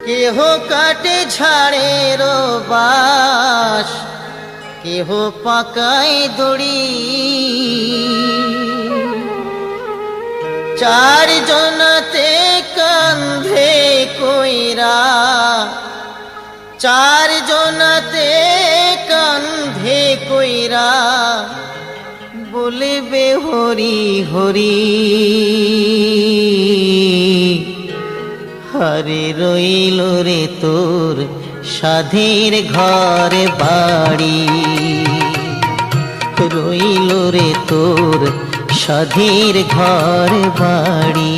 কেহ কাটে ঝাড়ের বাস, কেহ পাকায় দড়ি। চার জনাতে কান্ধে কইরা, চার জনাতে কান্ধে কইরা বলবে হরি হরি। হরে রইল রে তোর সাধের ঘর বাড়ি, রইল রে তোর সাধের ঘর বাড়ি।